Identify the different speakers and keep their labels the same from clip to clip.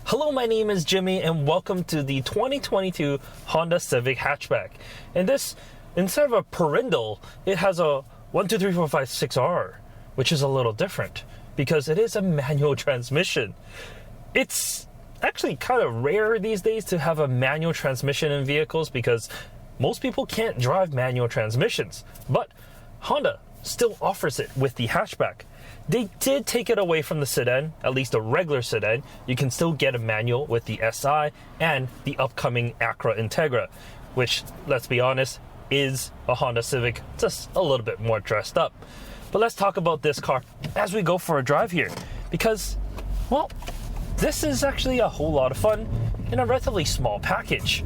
Speaker 1: Hello, my name is Jimmy and welcome to the 2022 Honda Civic hatchback. And this, instead of a parental, it has a 1, 2, 3, 4, 5, 6R, which is a little different because it is a manual transmission. It's actually kind of rare these days to have a manual transmission in vehicles because most people can't drive manual transmissions, but Honda still offers it with the hatchback. They did take it away from the sedan, at least a regular sedan. You can still get a manual with the SI and the upcoming Acura Integra, which, let's be honest, is a Honda Civic, just a little bit more dressed up. But let's talk about this car as we go for a drive here, because, well, this is actually a whole lot of fun in a relatively small package.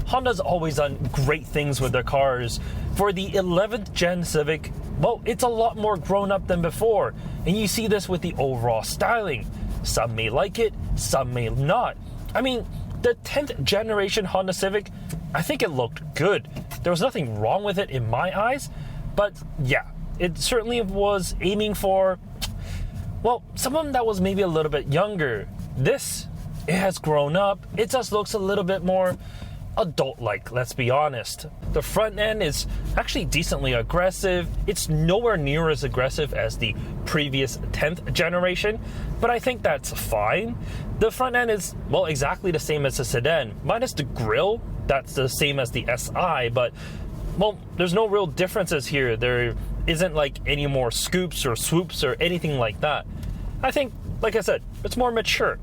Speaker 1: Honda's always done great things with their cars. For the 11th gen Civic, well, it's a lot more grown up than before, and you see this with the overall styling. Some may like it, some may not. I mean, the 10th generation Honda Civic, I think it looked good. There was nothing wrong with it in my eyes, but yeah, it certainly was aiming for, well, someone that was maybe a little bit younger. This, it has grown up. It just looks a little bit more adult-like, let's be honest. The front end is actually decently aggressive. It's nowhere near as aggressive as the previous 10th generation, but I think that's fine. The front end is, well, exactly the same as the sedan, minus the grille. That's the same as the SI, but, well, there's no real differences here. There isn't like any more scoops or swoops or anything like that. I think, like I said, it's more mature.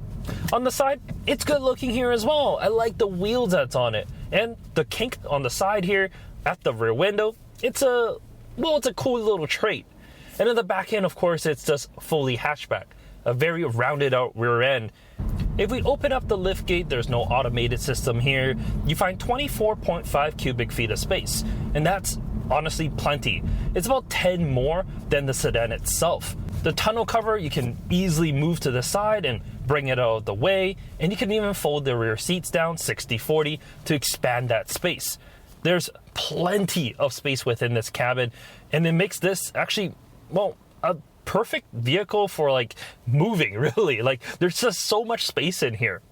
Speaker 1: On the side, it's good looking here as well. I like the wheels that's on it. And the kink on the side here at the rear window, it's a cool little trait. And in the back end, of course, it's just fully hatchback. A very rounded out rear end. If we open up the lift gate, there's no automated system here. You find 24.5 cubic feet of space. And that's honestly plenty. It's about 10 more than the sedan itself. The tonneau cover, you can easily move to the side and bring it out of the way, and you can even fold the rear seats down 60-40 to expand that space. There's plenty of space within this cabin, and it makes this actually, well, a perfect vehicle for like moving, really. Like, there's just so much space in here.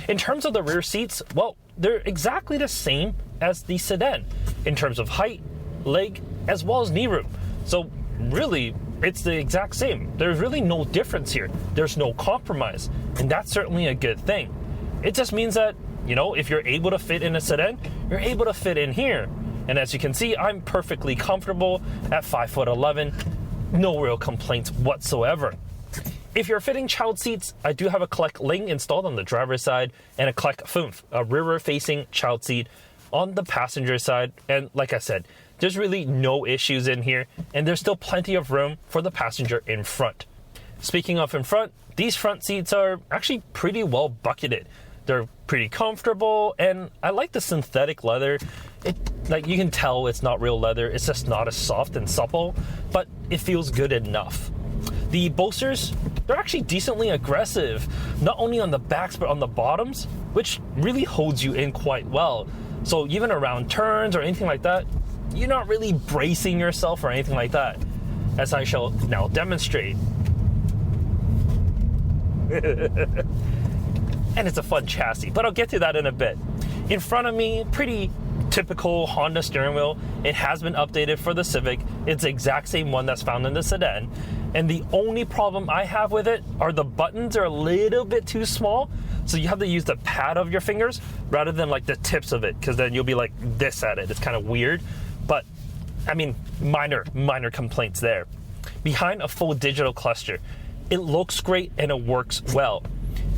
Speaker 1: In terms of the rear seats, well, they're exactly the same as the sedan in terms of height, leg, as well as knee room. So really, it's the exact same. There's really no difference here. There's no compromise, and that's certainly a good thing. It just means that, you know, if you're able to fit in a sedan, you're able to fit in here. And as you can see, I'm perfectly comfortable at 5'11", no real complaints whatsoever. If you're fitting child seats, I do have a Collect Link installed on the driver's side and a Collect Fünf, a rear-facing child seat on the passenger side. And like I said, there's really no issues in here, and there's still plenty of room for the passenger in front. Speaking of in front, these front seats are actually pretty well bucketed. They're pretty comfortable, and I like the synthetic leather. Like, you can tell it's not real leather. It's just not as soft and supple, but it feels good enough. The bolsters, they're actually decently aggressive, not only on the backs but on the bottoms, which really holds you in quite well. So even around turns or anything like that, you're not really bracing yourself or anything like that, as I shall now demonstrate. And it's a fun chassis, but I'll get to that in a bit. In front of me, pretty typical Honda steering wheel. It has been updated for the Civic. It's the exact same one that's found in the sedan. And the only problem I have with it are the buttons are a little bit too small. So you have to use the pad of your fingers rather than like the tips of it, because then you'll be like this at it. It's kind of weird. But, I mean, minor complaints there. Behind a full digital cluster, it looks great and it works well.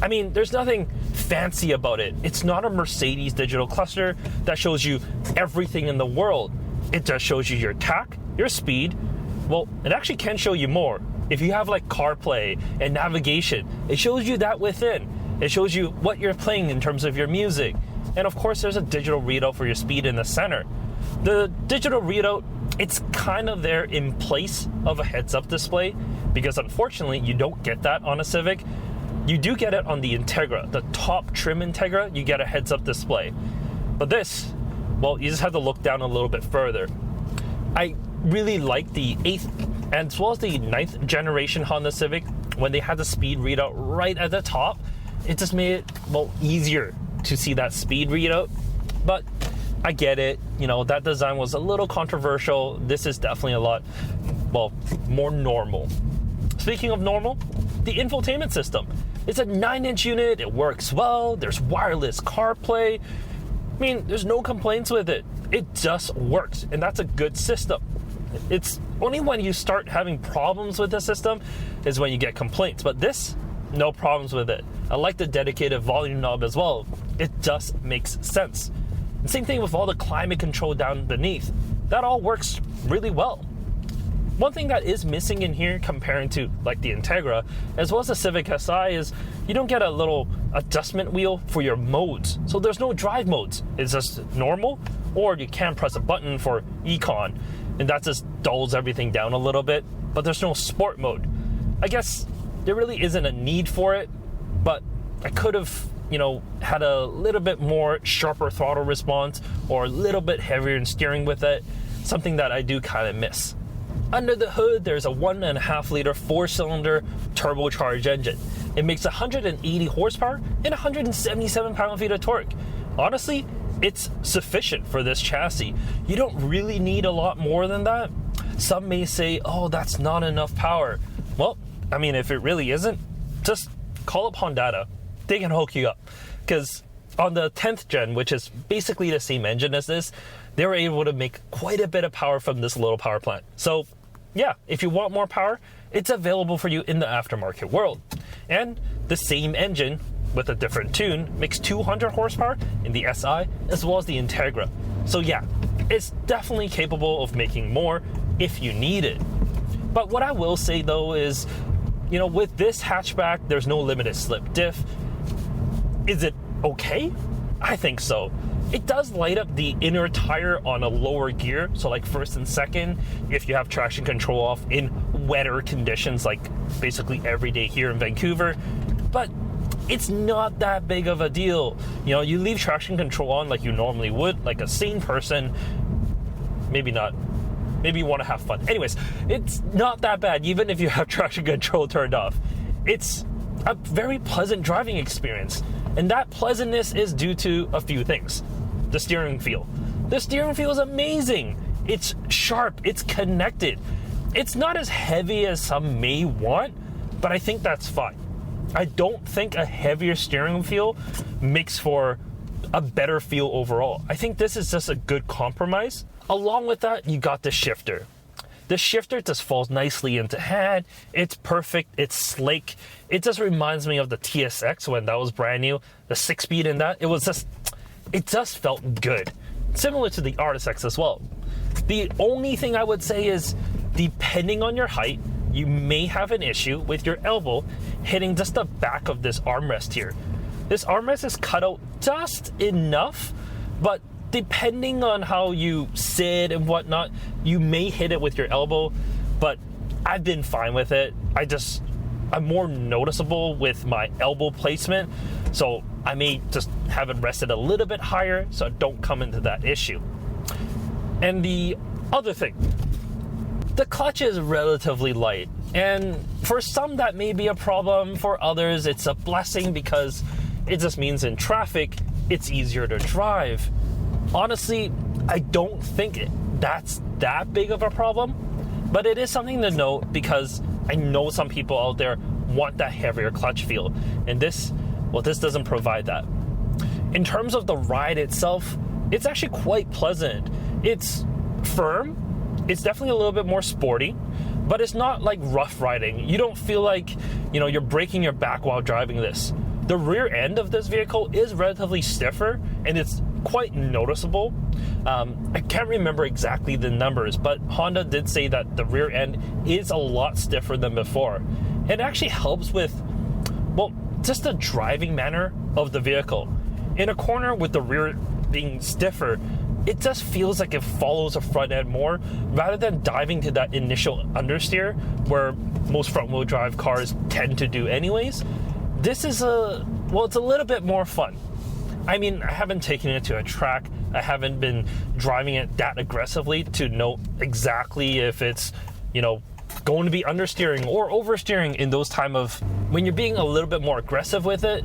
Speaker 1: I mean, there's nothing fancy about it. It's not a Mercedes digital cluster that shows you everything in the world. It just shows you your tach, your speed. Well, it actually can show you more. If you have like CarPlay and navigation, it shows you that within. It shows you what you're playing in terms of your music. And of course, there's a digital readout for your speed in the center. The digital readout, it's kind of there in place of a heads-up display, because unfortunately, you don't get that on a Civic. You do get it on the Integra, the top trim Integra, you get a heads-up display. But this, well, you just have to look down a little bit further. I really like the 8th as well as the 9th generation Honda Civic when they had the speed readout right at the top. it just made it, well, easier to see that speed readout. But I get it, that design was a little controversial. This is definitely a lot, well, more normal. Speaking of normal, the infotainment system. It's a 9-inch unit, it works well, there's wireless CarPlay. I mean, there's no complaints with it. It just works, and that's a good system. It's only when you start having problems with the system is when you get complaints. But this, no problems with it. I like the dedicated volume knob as well. It just makes sense. And same thing with all the climate control down beneath. That all works really well. One thing that is missing in here comparing to like the Integra as well as the Civic Si is you don't get a little adjustment wheel for your modes. So there's no drive modes. It's just normal, or you can press a button for Econ, and that just dulls everything down a little bit, but there's no sport mode. I guess there really isn't a need for it, but I could have, had a little bit more sharper throttle response or a little bit heavier in steering with it, something that I do kind of miss. Under the hood, there's a 1.5 liter 4-cylinder turbocharged engine. It makes 180 horsepower and 177 pound-feet of torque. Honestly, it's sufficient for this chassis. You don't really need a lot more than that. Some may say, oh, that's not enough power. Well, I mean, if it really isn't, just call up Honda. They can hook you up. Because on the 10th gen, which is basically the same engine as this, they were able to make quite a bit of power from this little power plant. So yeah, if you want more power, it's available for you in the aftermarket world. And the same engine with a different tune makes 200 horsepower in the SI as well as the Integra. So yeah, it's definitely capable of making more if you need it. But what I will say though is, with this hatchback, there's no limited slip diff. Is it okay? I think so. It does light up the inner tire on a lower gear, so like first and second, if you have traction control off in wetter conditions, like basically every day here in Vancouver. But it's not that big of a deal. You leave traction control on like you normally would, like a sane person. Maybe not. Maybe you want to have fun. Anyways, it's not that bad, even if you have traction control turned off. It's a very pleasant driving experience. And that pleasantness is due to a few things. The steering feel. The steering feel is amazing. It's sharp. It's connected. It's not as heavy as some may want, but I think that's fine. I don't think a heavier steering feel makes for a better feel overall. I think this is just a good compromise. Along with that, you got the shifter. The shifter just falls nicely into hand. It's perfect. It's sleek. It just reminds me of the TSX when that was brand new. The 6-speed in that. It just felt good. Similar to the RSX as well. The only thing I would say is, depending on your height, you may have an issue with your elbow hitting just the back of this armrest here. This armrest is cut out just enough, but depending on how you sit and whatnot, you may hit it with your elbow, but I've been fine with it. I'm more noticeable with my elbow placement, so I may just have it rested a little bit higher so I don't come into that issue. And the other thing, the clutch is relatively light, and for some that may be a problem. For others, it's a blessing because it just means in traffic, it's easier to drive. Honestly, I don't think that's that big of a problem, but it is something to note because I know some people out there want that heavier clutch feel, and this doesn't provide that. In terms of the ride itself, it's actually quite pleasant. It's firm, it's definitely a little bit more sporty, but it's not like rough riding. You don't feel like, you're breaking your back while driving this. The rear end of this vehicle is relatively stiffer, and it's quite noticeable. I can't remember exactly the numbers, but Honda did say that the rear end is a lot stiffer than before. It actually helps with, just the driving manner of the vehicle. In a corner with the rear being stiffer, it just feels like it follows the front end more rather than diving to that initial understeer where most front-wheel drive cars tend to do anyways. This is it's a little bit more fun. I mean, I haven't taken it to a track. I haven't been driving it that aggressively to know exactly if it's, going to be understeering or oversteering in those time of when you're being a little bit more aggressive with it.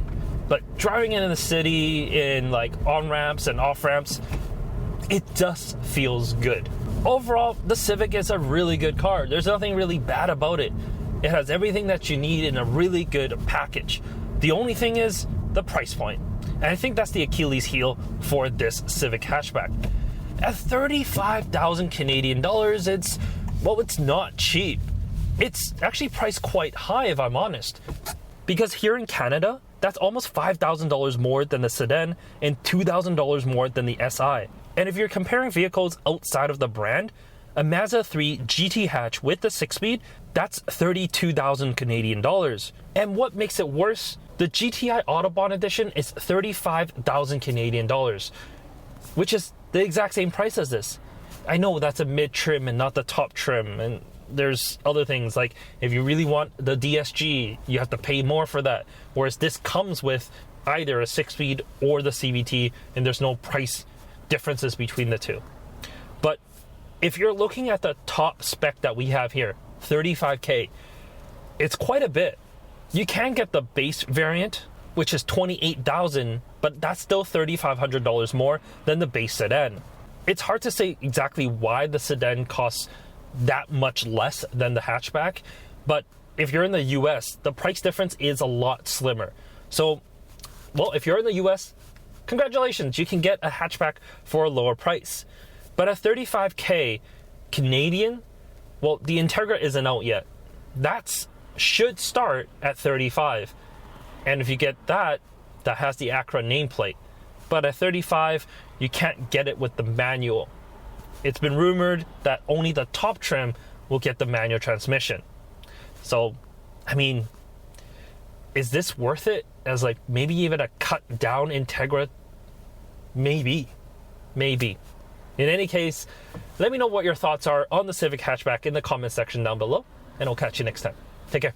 Speaker 1: But driving in the city in like on ramps and off ramps, it just feels good. Overall, the Civic is a really good car. There's nothing really bad about it. It has everything that you need in a really good package. The only thing is the price point. And I think that's the Achilles heel for this Civic hatchback. At 35,000 Canadian dollars, it's not cheap. It's actually priced quite high, if I'm honest. Because here in Canada, that's almost $5,000 more than the sedan and $2,000 more than the SI. And if you're comparing vehicles outside of the brand, a Mazda 3 GT hatch with the 6-speed, that's 32,000 Canadian dollars. And what makes it worse, the GTI Autobahn edition is 35,000 Canadian dollars, which is the exact same price as this. I know that's a mid-trim and not the top trim, and there's other things like if you really want the DSG, you have to pay more for that. Whereas this comes with either a 6-speed or the CVT, and there's no price differences between the two. But if you're looking at the top spec that we have here, 35K, it's quite a bit. You can get the base variant, which is $28,000, but that's still $3,500 more than the base sedan. It's hard to say exactly why the sedan costs that much less than the hatchback, but if you're in the US, the price difference is a lot slimmer. So, well, if you're in the US, congratulations, you can get a hatchback for a lower price. But at 35K Canadian, well, the Integra isn't out yet. That should start at 35. And if you get that has the Acura nameplate. But at 35, you can't get it with the manual. It's been rumored that only the top trim will get the manual transmission. So, I mean, is this worth it as like maybe even a cut down Integra? Maybe. In any case, let me know what your thoughts are on the Civic hatchback in the comment section down below, and I'll catch you next time. Take care.